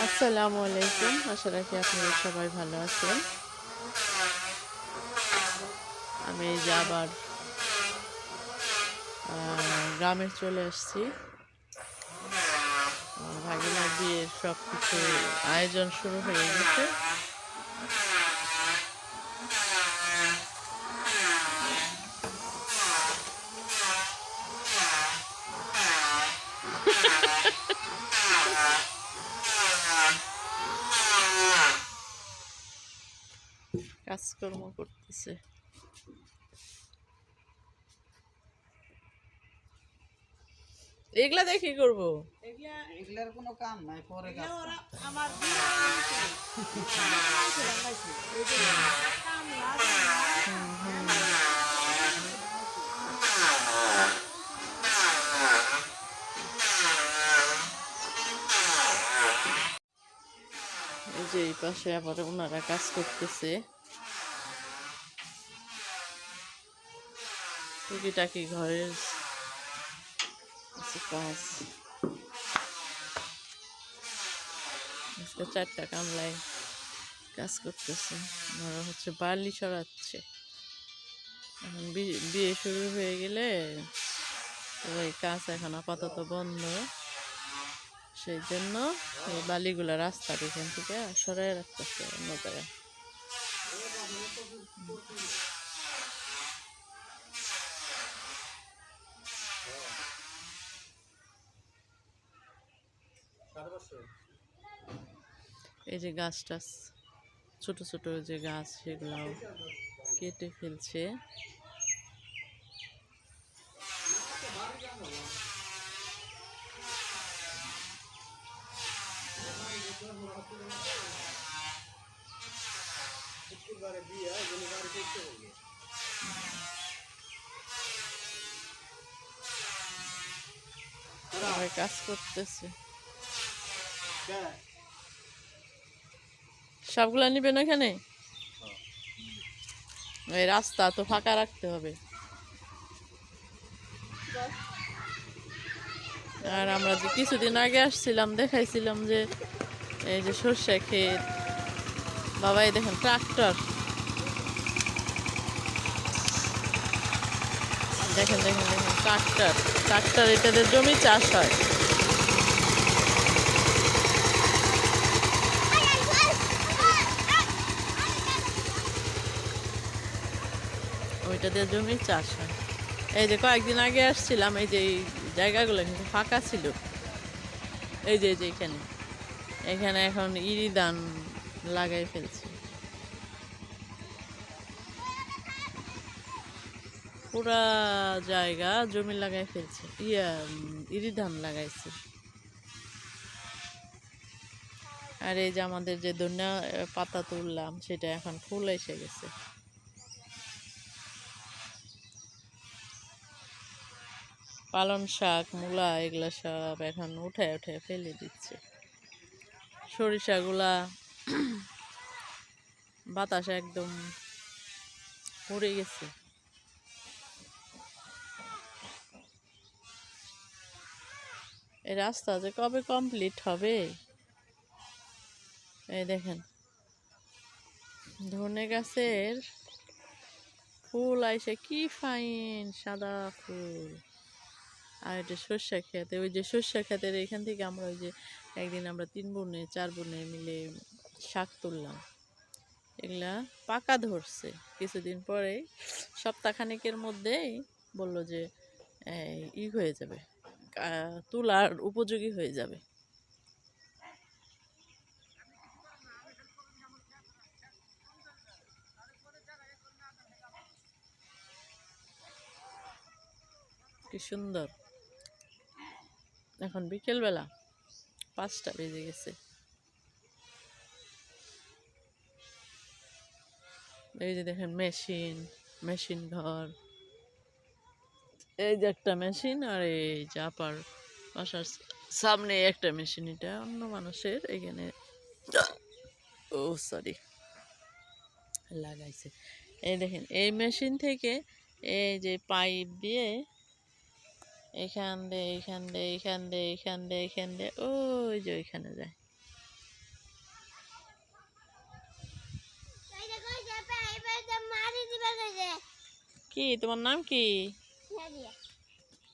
আসসালামু আলাইকুম। আশা রাখি আপনারা সবাই ভালো আছেন। আমি এই যে আবার গ্রামে চলে আসছি। আমার ভাগিনার বিয়ের সব কিছু আয়োজন শুরু হয়ে গেছে। কাজকর্ম করতেছে। এগুলা দিয়ে কি করবো? এগুলার কোনো কাম নাই, পরে কাজ এই যে এই পাশে আবার ওনারা কাজ করতেছে। টুকিটাকি ঘরের কিছু কাজ। আজকে 4টা কামলায় কাজ করতেছে। ওনারা হচ্ছে বালি সরাচ্ছে। এখন বিয়ে শুরু হয়ে গেলে ওই কাজ এখন আপাতত বন্ধ। সেই জন্য এই বালিগুলা রাস্তার এখান থেকে সরাই রাখতেছে অন্য জায়গায়। এই যে গাছ টাছ ছোট ছোট যে গাছ সেগুলাও কেটে ফেলছে। সবাই কাজ করতেছে। সবগুলা নিবেন ওখানে? এই রাস্তা তো ফাঁকা রাখতে হবে। আর আমরা যে কিছুদিন আগে আসছিলাম দেখাইছিলাম যে এই যে সর্ষে ক্ষেত, বাবা এই দেখেন ট্রাক্টর, দেখেন দেখেন দেখেন ট্রাক্টর ট্রাক্টর এটাদের জমি চাষ হয়। ওইটাদের জমি চাষ হয়। এই যে কয়েকদিন আগে আসছিলাম, এই যে এই জায়গাগুলো কিন্তু ফাঁকা ছিল। এই যে এখানে এখানে এখন ইরি ধান লাগাই ফেলছে। পুরা জায়গা জমি লাগাই ফেলছে, ইরি ধান লাগাইছে। আর এই যে আমাদের যে ধনিয়া পাতা তুললাম সেটা এখন ফুল এসে গেছে। পালং শাক, মূলা এগুলা সব এখন উঠে উঠে ফেলে দিচ্ছে। সরিষাগুলা বাতাসে একদম পড়ে গেছে। এই রাস্তা যে কবে কমপ্লিট হবে। এই দেখেন ধনে গাছের ফুল আইসে কি ফাইন সাদা ফুল। আর এটা সর্ষে খেতে, ওই যে সর্ষে ক্ষেতের এখান থেকে আমরা ওই যে একদিন আমরা 3 বোনে 4 বোনে মিলে শাক তুললাম। এগুলা পাকা ধরছে কিছুদিন পরে, সপ্তাহখানেকের মধ্যেই বললো যে হয়ে যাবে, তুলার উপযোগী হয়ে যাবে। কি সুন্দর। এখন বিকেলবেলা 5টা বেজে গেছে। এই যে দেখেন মেশিন, মেশিন ঘর, এই যে একটা মেশিন, আর এই যে আপার বাসার সামনে একটা মেশিন, এটা অন্য মানুষের এখানে ও সরি লাগাইছে। এই দেখেন এই মেশিন থেকে এই যে পাইপ দিয়ে এখান দিয়ে ওই যে ওইখানে যায়। কি তোমার নাম কি?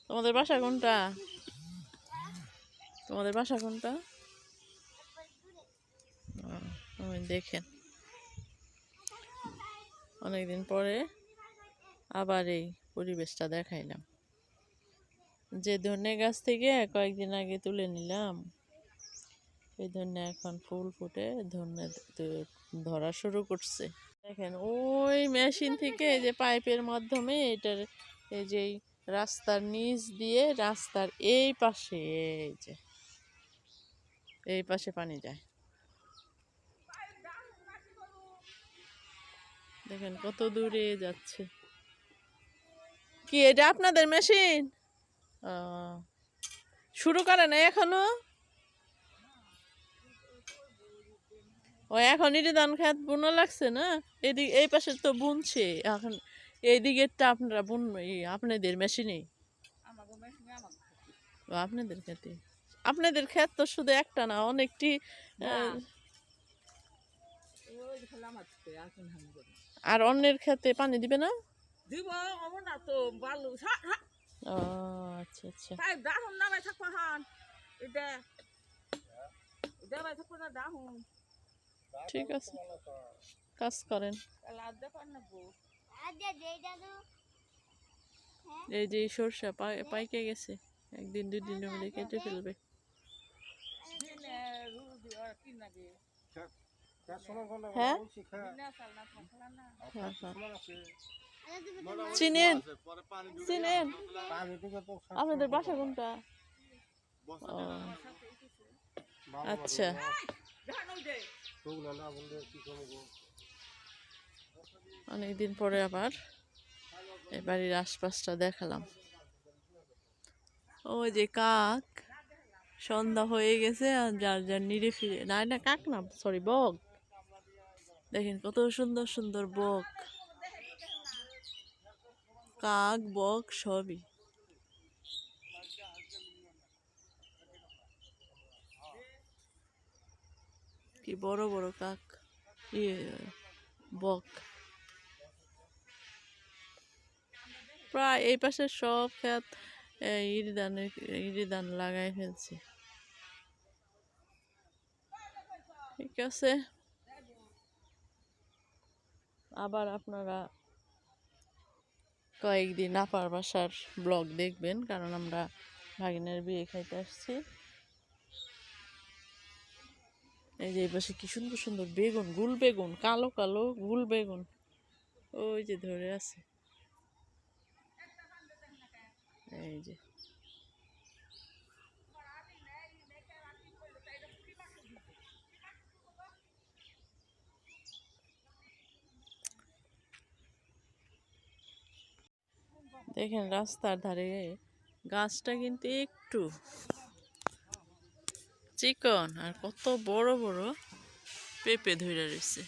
তোমাদের বাসা কোনটা? তোমাদের বাসা কোনটা? ওই দেখেন, অনেকদিন পরে আবার এই পরিবেশটা দেখাইলাম। যে ধনে গাছ থেকে কয়েকদিন আগে তুলে নিলাম, এই ধনে এখন ফুল ফুটে ধনে ধরা শুরু করছে। দেখেন ওই মেশিন থেকে যে পাইপের মাধ্যমে এটার এই যে রাস্তার নিচ দিয়ে রাস্তার এই পাশে, এই যে এই পাশে পানি যায়। দেখেন কত দূরে যাচ্ছে। কি এটা আপনাদের মেশিন? শুরু করে না এখনো? ও এখন ইরি ধান খেত বুনা লাগছে না? এদিকে এই পাশে তো বুনছে এখন, এই দিকেরটা আপনারা বুন আপনাদের মেশিনে? ও আপনাদের খেতে, আপনাদের ক্ষেত তো শুধু একটা না, অনেকটি। আর অন্যের খেতে পানি দিবে না? দিব না তো বালু ও আচ্ছা আচ্ছা, তাই দাহুন নামাই থাকবো হান এটা এটা বাই থাকবো না দাহুন ঠিক আছে, কাজ করেন। লাদা পান না গো এই যে সরষা পাইকে গেছে, একদিন দুই দিনের মধ্যে কেটে ফেলবে। দিনে রুল দিও কি লাগে হ্যাঁ দিনে চাল না থাকলা না হ্যাঁ চিনেন, চিনেন আপনাদের বাসা কোনটা? ও আচ্ছা, অনেকদিন পরে আবার এই বাড়ির আশপাশটা দেখালাম। ওই যে কাক, সন্ধ্যা হয়ে গেছে আর যার যার নিরে ফিরে, না না কাক না, সরি বক। দেখেন কত সুন্দর সুন্দর বক, কাক বক সবই। কি বড় বড় কাক, বক। প্রায় এই পাশে সব ক্ষেত ইরি ধান লাগাই ফেলছে। ঠিক আছে, আবার আপনারা কয়েকদিন আপার বাসার ব্লগ দেখবেন, কারণ আমরা ভাগিনের বিয়ে খাইতে আসছি। এই যে এই পাশে কি সুন্দর সুন্দর বেগুন, গুল বেগুন, কালো কালো গুল বেগুন, ওই যে ধরে আছে। এই যে দেখেন রাস্তার ধারে গাছটা কিন্তু একটু চিকন, আর কত বড় বড় পেঁপে ধরে রয়েছে,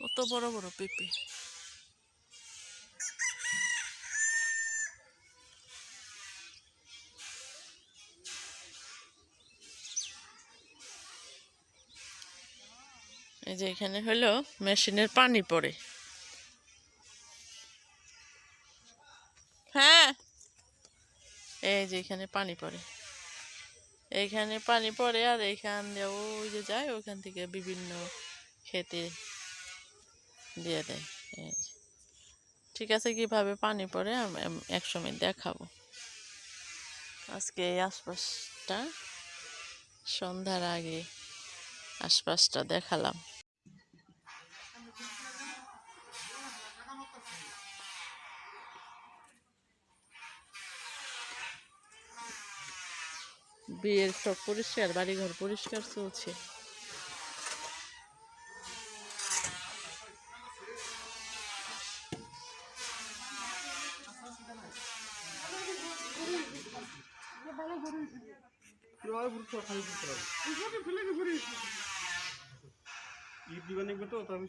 কত বড় বড় পেঁপে। এই যে এখানে হলো মেশিনের পানি পড়ে। হ্যাঁ এই যে এখানে পানি পড়ে, এইখানে পানি পড়ে আর এইখান দিয়ে ওই যে যায়, ওইখান থেকে বিভিন্ন খেতে দিয়ে দেয়। এই যে। ঠিক আছে, কিভাবে পানি পড়ে আমি একসময় দেখাবো। আজকে এই আশপাশটা সন্ধ্যার আগে আশপাশটা দেখালাম। বিয়ের সব পরিষ্কার, বাড়িঘর পরিষ্কার চলছে। ঈদ দিবেন তো আমি